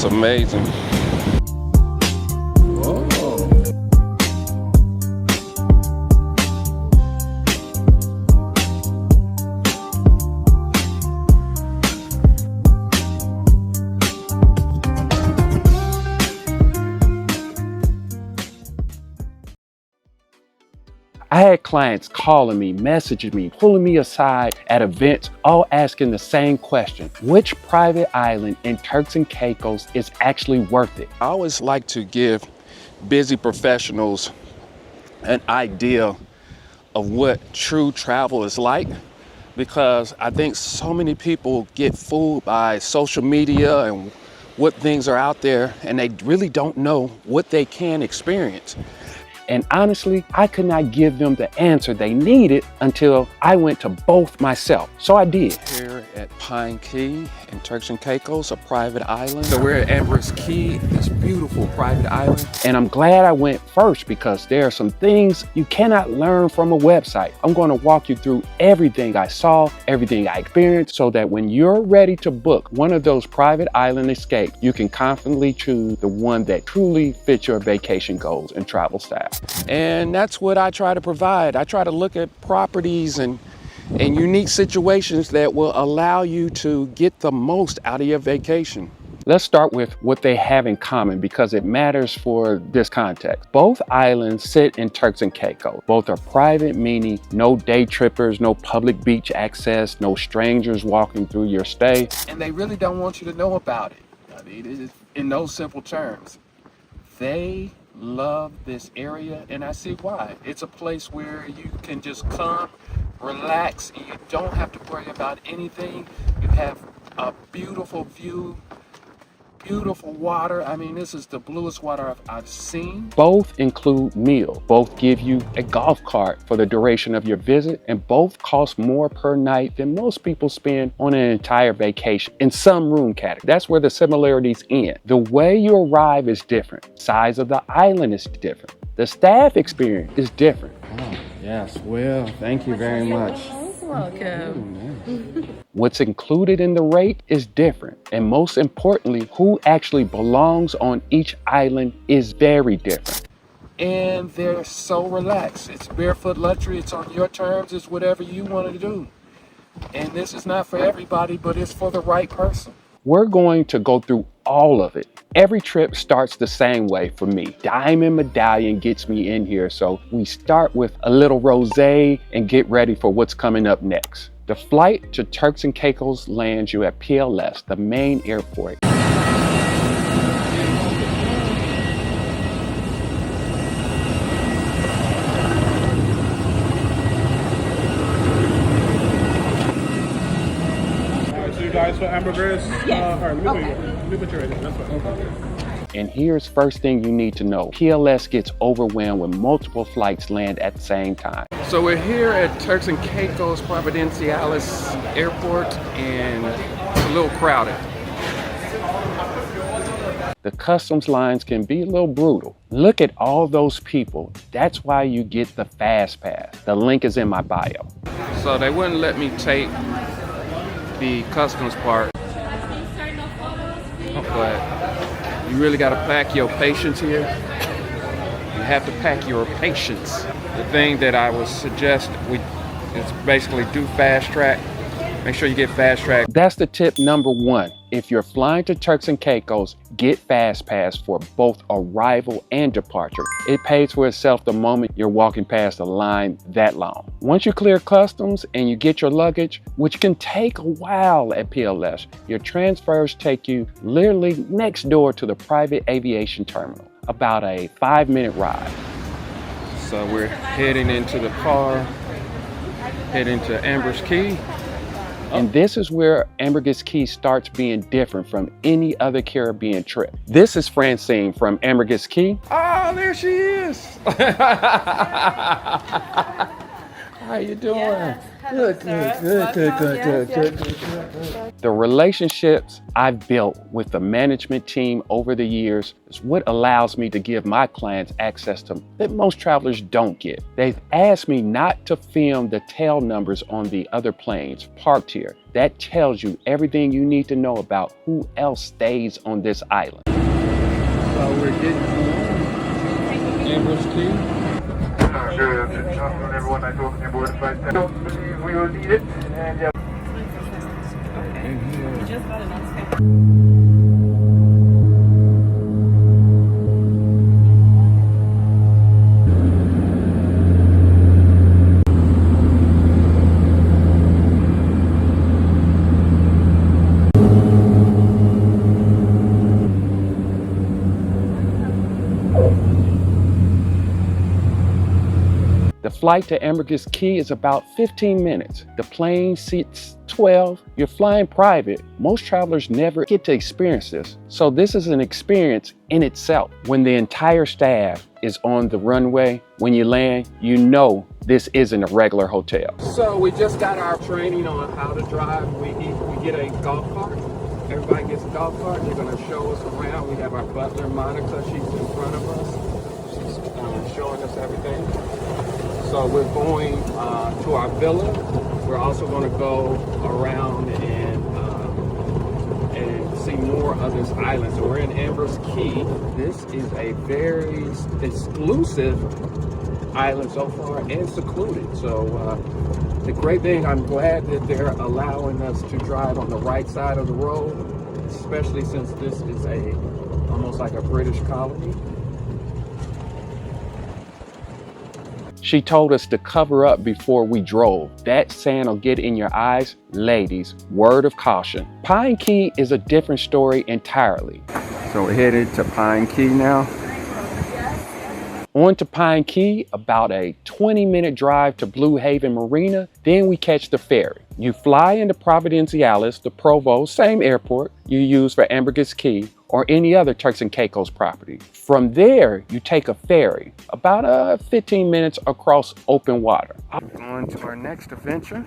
It's amazing. I had clients calling me, messaging me, pulling me aside at events, all asking the same question: which private island in Turks and Caicos is actually worth it? I always like to give busy professionals an idea of what true travel is like, because I think so many people get fooled by social media and what things are out there, and they really don't know what they can experience. And honestly, I could not give them the answer they needed until I went to both myself. So I did. Here at Pine Cay in Turks and Caicos, a private island. So we're at Ambergris Cay, this beautiful private island. And I'm glad I went first, because there are some things you cannot learn from a website. I'm going to walk you through everything I saw, everything I experienced, so that when you're ready to book one of those private island escapes, you can confidently choose the one that truly fits your vacation goals and travel style. And that's what I try to provide. I try to look at properties and unique situations that will allow you to get the most out of your vacation. Let's start with what they have in common, because it matters for this context. Both islands sit in Turks and Caicos. Both are private, meaning no day trippers, no public beach access, no strangers walking through your stay. And they really don't want you to know about it. I mean, it is in those simple terms. They love this area, and I see why. It's a place where you can just come, relax, and you don't have to worry about anything. You have a beautiful view, beautiful water. I mean, this is the bluest water I've seen. Both include meals. Both give you a golf cart for the duration of your visit, and both cost more per night than most people spend on an entire vacation in some room category. That's where the similarities end. The way you arrive is different. Size of the island is different. The staff experience is different. Oh, yes, well, thank you very much. Welcome. What's included in the rate is different. And most importantly, who actually belongs on each island is very different. And they're so relaxed. It's barefoot luxury. It's on your terms. It's whatever you want to do. And this is not for everybody, but it's for the right person. We're going to go through all of it. Every trip starts the same way for me. Diamond Medallion gets me in here, so we start with a little rosé and get ready for what's coming up next. The flight to Turks and Caicos lands you at PLS, the main airport. For Ambergris, all right, let me put you right here. That's fine. And here's first thing you need to know. PLS gets overwhelmed when multiple flights land at the same time. So we're here at Turks and Caicos Providenciales Airport, and it's a little crowded. The customs lines can be a little brutal. Look at all those people. That's why you get the fast pass. The link is in my bio. So they wouldn't let me take the customs part, but you really got to pack your patience here. You have to pack your patience. The thing that I would suggest is basically do fast track. Make sure you get fast track. That's the tip number one. If you're flying to Turks and Caicos, get fast pass for both arrival and departure. It pays for itself the moment you're walking past a line that long. Once you clear customs and you get your luggage, which can take a while at PLS, your transfers take you literally next door to the private aviation terminal, about a 5-minute ride. So we're heading into the car, heading to Ambergris Cay. And this is where Ambergris Cay starts being different from any other Caribbean trip. This is Francine from Ambergris Cay. Oh, there she is. How you doing? Yes. Hello, Good, sir. good, good, Welcome. good, Yes, good, yes. good, good. The relationships I've built with the management team over the years is what allows me to give my clients access to that most travelers don't get. They've asked me not to film the tail numbers on the other planes parked here. That tells you everything you need to know about who else stays on this island. So we're getting to Ambergris Cay. Good afternoon, everyone. I welcome you aboard flight. I don't believe we will need it. And yeah. You just got an unscheduled. The flight to Ambergris Cay is about 15 minutes. The plane seats 12. You're flying private. Most travelers never get to experience this. So this is an experience in itself. When the entire staff is on the runway, when you land, you know this isn't a regular hotel. So we just got our training on how to drive. We get a golf cart. Everybody gets a golf cart. They're gonna show us around. We have our butler, Monica. She's in front of us. She's showing us everything. So we're going to our villa. We're also going to go around and see more of this island. So we're in Ambergris Cay. This is a very exclusive island so far and secluded. So the great thing, I'm glad that they're allowing us to drive on the right side of the road, especially since this is almost like a British colony. She told us to cover up before we drove. That sand will get in your eyes. Ladies, word of caution. Pine Cay is a different story entirely. So we're headed to Pine Cay now. On to Pine Cay, about a 20-minute drive to Blue Haven Marina. Then we catch the ferry. You fly into Providenciales, the Provo, same airport you use for Ambergris Cay or any other Turks and Caicos property. From there, you take a ferry, about 15 minutes across open water. On to our next adventure.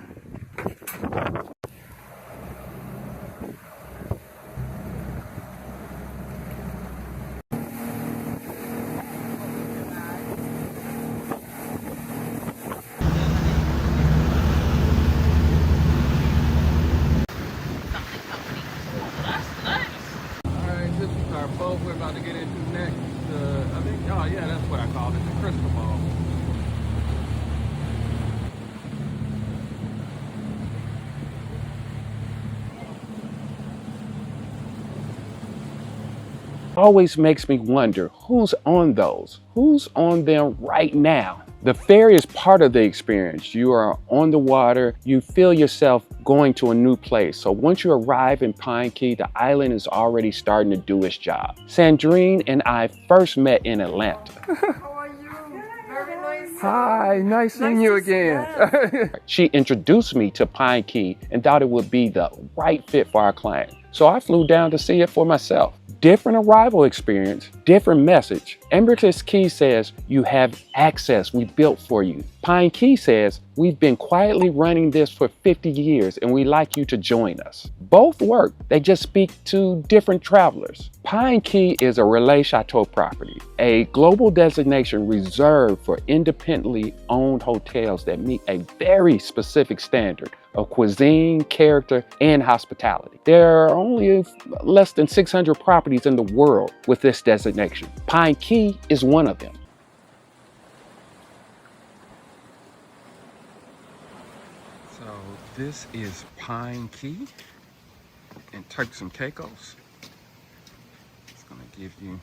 Our boat we're about to get into next. I think, oh yeah, that's what I called it, the crystal ball. Always makes me wonder who's on those? Who's on them right now? The ferry is part of the experience. You are on the water, you feel yourself going to a new place. So once you arrive in Pine Cay, the island is already starting to do its job. Sandrine and I first met in Atlanta. How are you? Very nice. Hi, nice seeing you again. She introduced me to Pine Cay and thought it would be the right fit for our client. So I flew down to see it for myself. Different arrival experience, different message. Ambergris Cay says, you have access we built for you. Pine Cay says, we've been quietly running this for 50 years and we'd like you to join us. Both work, they just speak to different travelers. Pine Cay is a Relais Châteaux property, a global designation reserved for independently owned hotels that meet a very specific standard of cuisine, character, and hospitality. There are only less than 600 properties in the world with this designation. Pine Cay is one of them. So this is Pine Cay in Turks and Caicos. It's gonna give you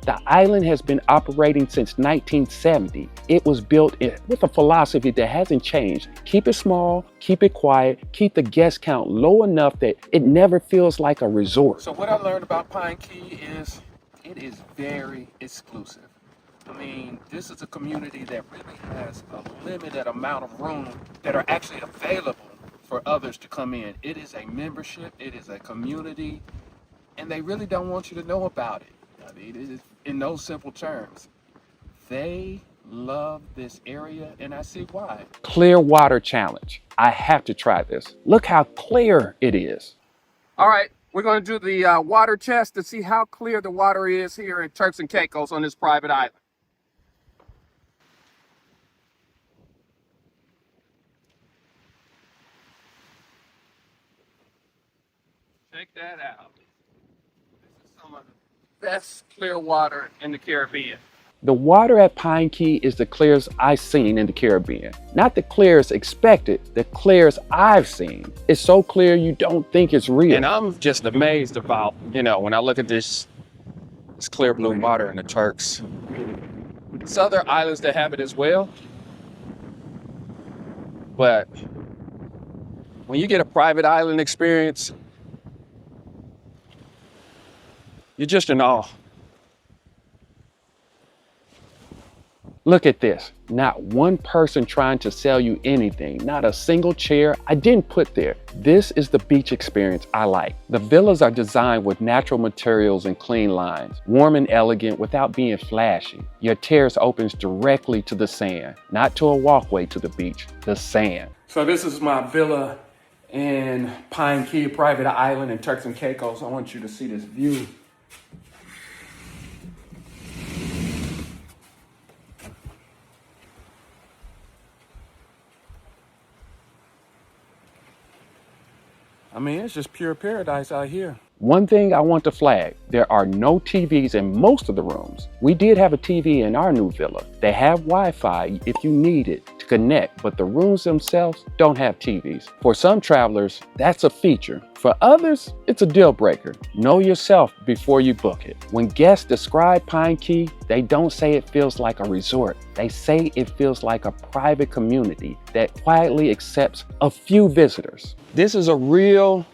The island has been operating since 1970. It was built with a philosophy that hasn't changed. Keep it small, keep it quiet, keep the guest count low enough that it never feels like a resort. So what I learned about Pine Cay is it is very exclusive. I mean, this is a community that really has a limited amount of room that are actually available for others to come in. It is a membership, it is a community, and they really don't want you to know about it. I mean, it is, in those simple terms, they love this area, and I see why. Clear water challenge. I have to try this. Look how clear it is. All right, we're going to do the water test to see how clear the water is here in Turks and Caicos on this private island. Check that out. This is some of the best clear water in the Caribbean. The water at Pine Key is the clearest I've seen in the Caribbean. Not the clearest expected, the clearest I've seen. It's so clear you don't think it's real. And I'm just amazed about, when I look at this clear blue water in the Turks. There's other islands that have it as well. But when you get a private island experience, you're just in awe. Look at this. Not one person trying to sell you anything. Not a single chair I didn't put there. This is the beach experience I like. The villas are designed with natural materials and clean lines. Warm and elegant without being flashy. Your terrace opens directly to the sand. Not to a walkway to the beach. The sand. So this is my villa in Pine Key, private island in Turks and Caicos. I want you to see this view. I mean, it's just pure paradise out here. One thing I want to flag, there are no TVs in most of the rooms. We did have a TV in our new villa. They have Wi-Fi if you need it to connect, but the rooms themselves don't have TVs. For some travelers, that's a feature. For others, it's a deal breaker. Know yourself before you book it. When guests describe Pine Key, they don't say it feels like a resort. They say it feels like a private community that quietly accepts a few visitors. This is a real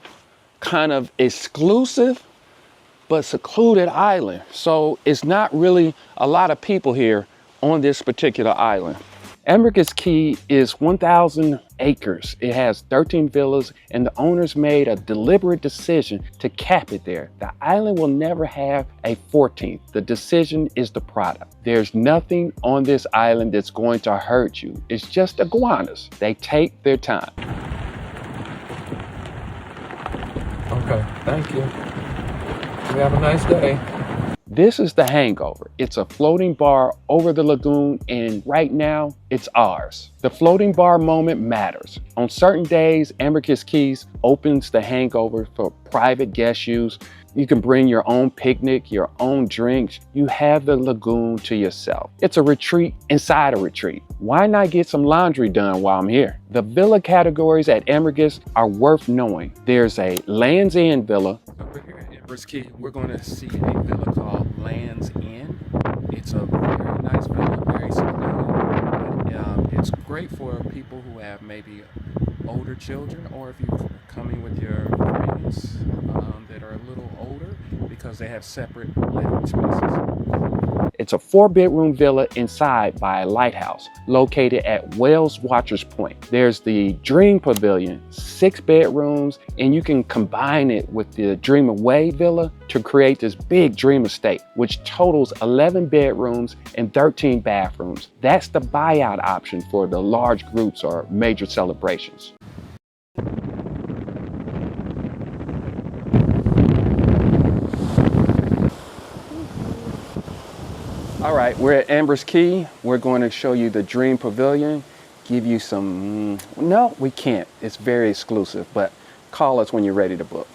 kind of exclusive but secluded island. So it's not really a lot of people here on this particular island. Ambergris Cay is 1,000 acres. It has 13 villas, and the owners made a deliberate decision to cap it there. The island will never have a 14th. The decision is the product. There's nothing on this island that's going to hurt you. It's just iguanas. They take their time. Okay, thank you. You have a nice day. This is the Hangover. It's a floating bar over the lagoon, and right now, it's ours. The floating bar moment matters. On certain days, Ambergris Cay opens the Hangover for private guest use. You can bring your own picnic, your own drinks. You have the lagoon to yourself. It's a retreat inside a retreat. Why not get some laundry done while I'm here? The villa categories at Ambergris are worth knowing. There's a Land's End villa. Over here at Ambergris Cay, we're going to see a villa called Land's End. It's a very nice villa, very secluded. It's great for people who have maybe older children, or if you're coming with your friends that are a little older, because they have separate living spaces. It's a 4-bedroom villa inside by a lighthouse located at Whales Watchers Point. There's the Dream Pavilion, 6 bedrooms, and you can combine it with the Dream Away villa to create this big dream estate, which totals 11 bedrooms and 13 bathrooms. That's the buyout option for the large groups or major celebrations. All right, we're at Ambergris Cay. We're going to show you the Dream Pavilion, give you some, no, we can't. It's very exclusive, but call us when you're ready to book.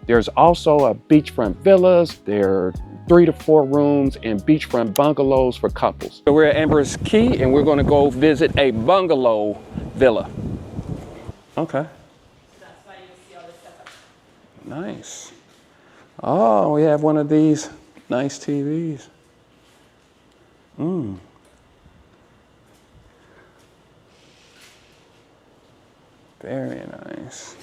There's also a beachfront villas. There are 3 to 4 rooms and beachfront bungalows for couples. So we're at Ambergris Cay and we're going to go visit a bungalow villa. Okay. That's why you see all the setup. Nice. Oh, we have one of these nice TVs. Very nice.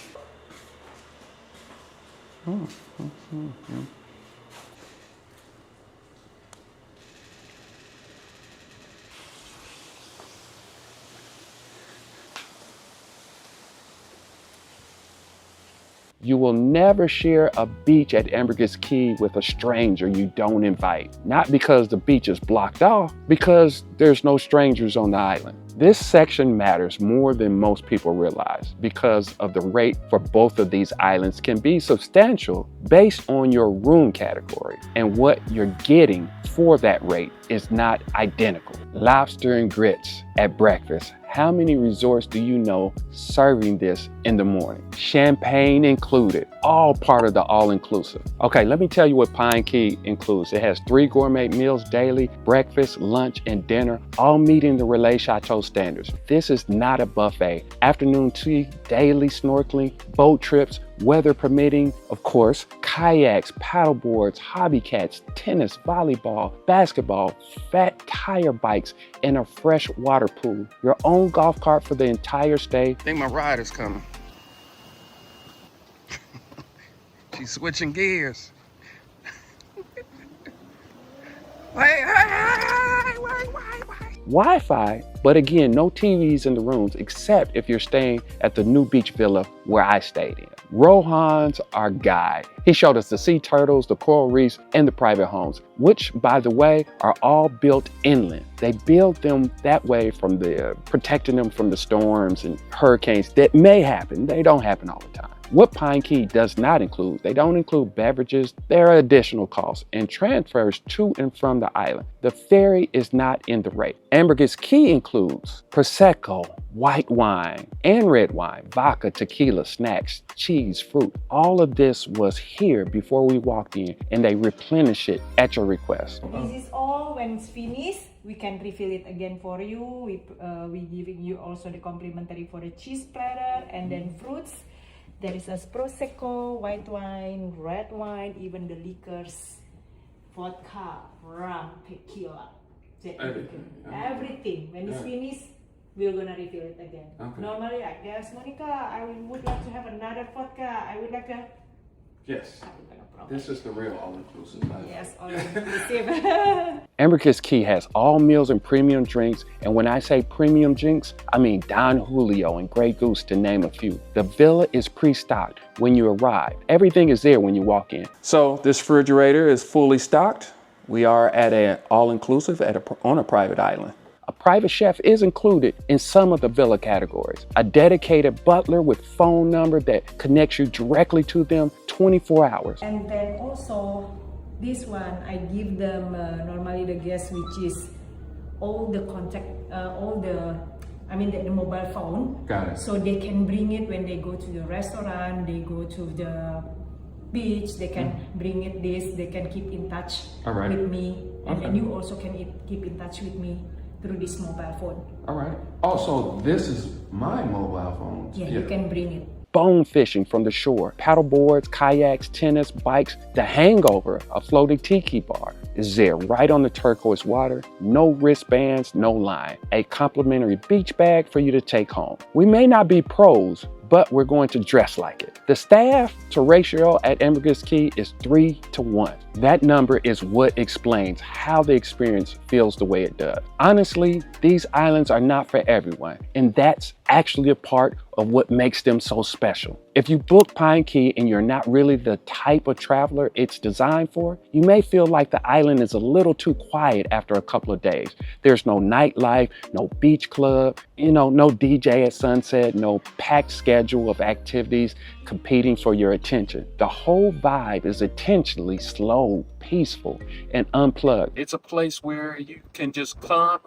You will never share a beach at Ambergris Cay with a stranger you don't invite. Not because the beach is blocked off, because there's no strangers on the island. This section matters more than most people realize because of the rate for both of these islands can be substantial based on your room category, and what you're getting for that rate is not identical. Lobster and grits at breakfast. How many resorts do you know serving this in the morning? Champagne included, all part of the all-inclusive. Okay, let me tell you what Pine Cay includes. It has 3 gourmet meals daily, breakfast, lunch, and dinner, all meeting the Relais Châteaux standards. This is not a buffet. Afternoon tea, daily snorkeling, boat trips, weather permitting, of course, kayaks, paddle boards, hobby cats, tennis, volleyball, basketball, fat tire bikes, and a fresh water pool. Your own golf cart for the entire stay. I think my ride is coming. She's switching gears. Wait. Wi-Fi, but again, no TVs in the rooms except if you're staying at the new beach villa where I stayed in. Rohan's our guide. He showed us the sea turtles, the coral reefs, and the private homes, which, by the way, are all built inland. They build them that way from protecting them from the storms and hurricanes that may happen. They don't happen all the time. What Pine Cay does not include, they don't include beverages. There are additional costs and transfers to and from the island. The ferry is not in the rate. Ambergris Cay includes Prosecco, white wine, and red wine, vodka, tequila, snacks, cheese, fruit. All of this was here before we walked in, and they replenish it at your request. This is all. When it's finished, we can refill it again for you. We giving you also the complimentary for the cheese platter and then fruits. There is a Prosecco, white wine, red wine, even the liquors, vodka, rum, tequila. Everything. When it's finished, we're gonna refill it again. Okay. Normally, like there's Monica, I would like to have another vodka. I would like to. Yes. This is the real all-inclusive. Yes, all-inclusive. Ambergris Cay has all meals and premium drinks, and when I say premium drinks, I mean Don Julio and Grey Goose to name a few. The villa is pre-stocked when you arrive. Everything is there when you walk in. So this refrigerator is fully stocked. We are at an all-inclusive on a private island. A private chef is included in some of the villa categories. A dedicated butler with phone number that connects you directly to them 24 hours. And then also, this one, I give them normally the guests, which is all the contact, the mobile phone. Got it. So they can bring it when they go to the restaurant, they go to the beach, they can bring it they can keep in touch with me. And then you also can keep in touch with me through this mobile phone. All right. Also, this is my mobile phone. Yeah, you can bring it. Bone fishing from the shore, paddle boards, kayaks, tennis, bikes. The Hangover, a floating Tiki bar, is there right on the turquoise water. No wristbands, no line. A complimentary beach bag for you to take home. We may not be pros, but we're going to dress like it. The staff to ratio at Ambergris Cay is 3-to-1. That number is what explains how the experience feels the way it does. Honestly, these islands are not for everyone, and that's actually a part of what makes them so special. If you book Pine Cay and you're not really the type of traveler it's designed for, you may feel like the island is a little too quiet after a couple of days. There's no nightlife, no beach club, no DJ at sunset, no packed schedule of activities competing for your attention. The whole vibe is intentionally slow, peaceful, and unplugged. It's a place where you can just come,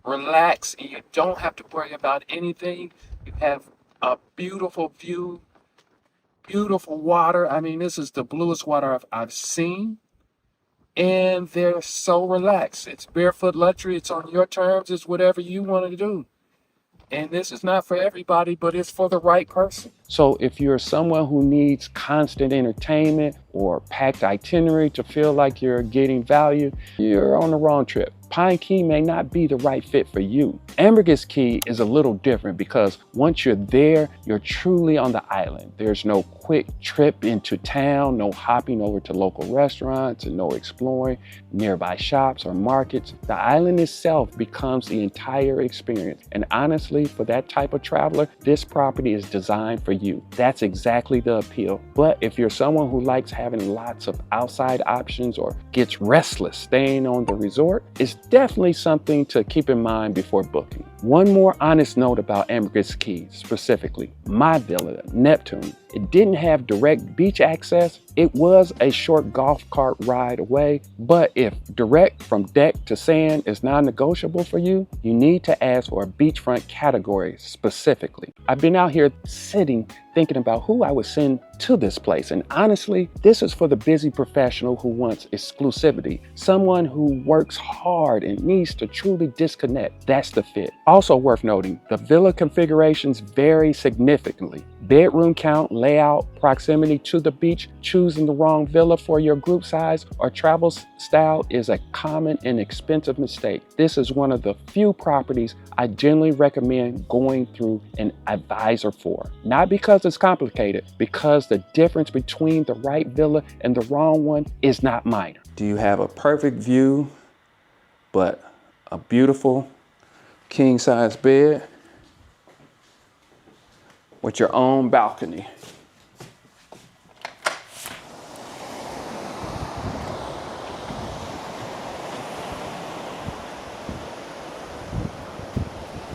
relax, and you don't have to worry about anything. You have a beautiful view, beautiful water. I mean, this is the bluest water I've seen. And they're so relaxed. It's barefoot luxury. It's on your terms. It's whatever you want to do. And this is not for everybody, but it's for the right person. So if you're someone who needs constant entertainment or packed itinerary to feel like you're getting value, you're on the wrong trip. Pine Cay may not be the right fit for you. Ambergris Cay is a little different because once you're there, you're truly on the island. There's no quick trip into town, no hopping over to local restaurants, and no exploring nearby shops or markets. The island itself becomes the entire experience. And honestly, for that type of traveler, this property is designed for you. That's exactly the appeal. But if you're someone who likes having lots of outside options or gets restless staying on the resort, it's definitely something to keep in mind before booking. One more honest note about Ambergris Cay, specifically my villa, Neptune. It didn't have direct beach access. It was a short golf cart ride away, but if direct from deck to sand is non-negotiable for you, you need to ask for a beachfront category specifically. I've been out here sitting thinking about who I would send to this place, and honestly, this is for the busy professional who wants exclusivity, someone who works hard and needs to truly disconnect. That's the fit. Also worth noting, the villa configurations vary significantly. Bedroom count, layout, proximity to the beach, choosing the wrong villa for your group size or travel style is a common and expensive mistake. This is one of the few properties I generally recommend going through an advisor for. Not because it's complicated, because the difference between the right villa and the wrong one is not minor. Do you have a perfect view, but a beautiful king-size bed with your own balcony?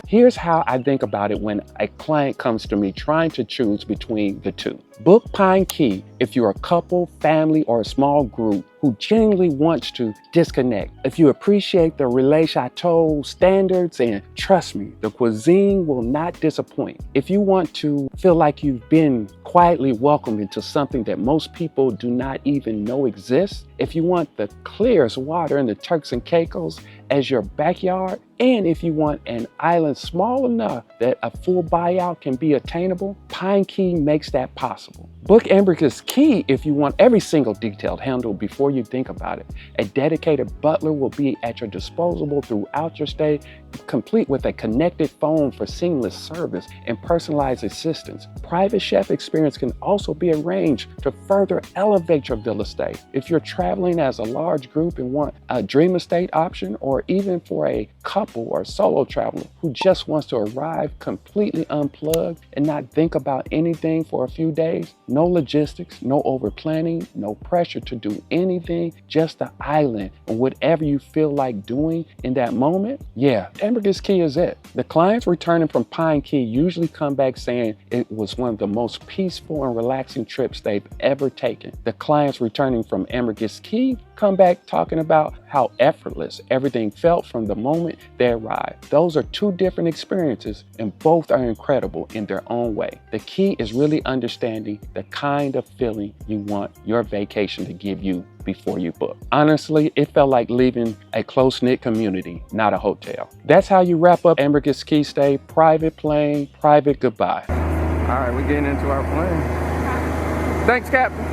Here's how I think about it when a client comes to me trying to choose between the two. Book Pine Cay if you're a couple, family, or a small group who genuinely wants to disconnect. If you appreciate the Relais Châteaux standards, and trust me, the cuisine will not disappoint. If you want to feel like you've been quietly welcomed into something that most people do not even know exists, if you want the clearest water in the Turks and Caicos as your backyard, and if you want an island small enough that a full buyout can be attainable, Pine Cay makes that possible. Book Ambergris Cay if you want every single detail handled before you think about it. A dedicated butler will be at your disposal throughout your stay, complete with a connected phone for seamless service and personalized assistance. Private chef experience can also be arranged to further elevate your villa stay. If you're traveling as a large group and want a dream estate option, or even for a couple or solo traveler who just wants to arrive completely unplugged and not think about anything for a few days, no logistics, no over planning, no pressure to do anything, just the island and whatever you feel like doing in that moment, yeah, Ambergris Cay is it. The clients returning from Pine Cay usually come back saying it was one of the most peaceful and relaxing trips they've ever taken. The clients returning from Ambergris Cay come back talking about how effortless everything felt from the moment they arrived. Those are two different experiences, and both are incredible in their own way. The key is really understanding the kind of feeling you want your vacation to give you before you book. Honestly, it felt like leaving a close-knit community, not a hotel. That's how you wrap up Ambergris Cay stay. Private plane, private goodbye. All right, we're getting into our plane. Thanks, Captain.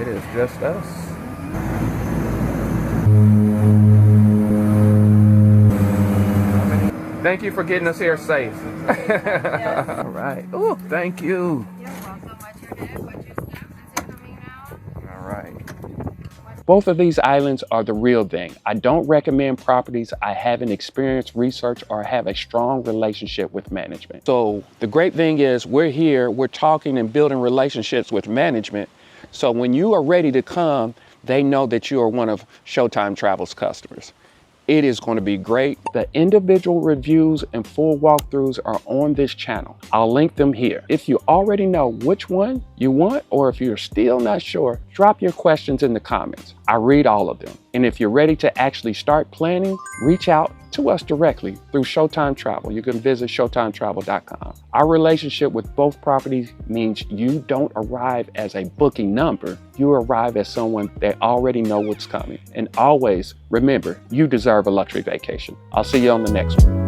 It is just us. Thank you for getting us here safe. Yes. All right. Oh, thank you. You're welcome. What's your name? What's your step? Is it coming now? All right. Both of these islands are the real thing. I don't recommend properties I haven't experienced, researched, or have a strong relationship with management. So the great thing is we're here, we're talking and building relationships with management. So when you are ready to come, they know that you are one of Showtime Travel's customers. It is going to be great. The individual reviews and full walkthroughs are on this channel. I'll link them here. If you already know which one you want, or if you're still not sure, drop your questions in the comments. I read all of them. And if you're ready to actually start planning, reach out to us directly through Showtime Travel. You can visit showtimetravel.com. Our relationship with both properties means you don't arrive as a booking number. You arrive as someone that already know what's coming. And always remember, you deserve a luxury vacation. I'll see you on the next one.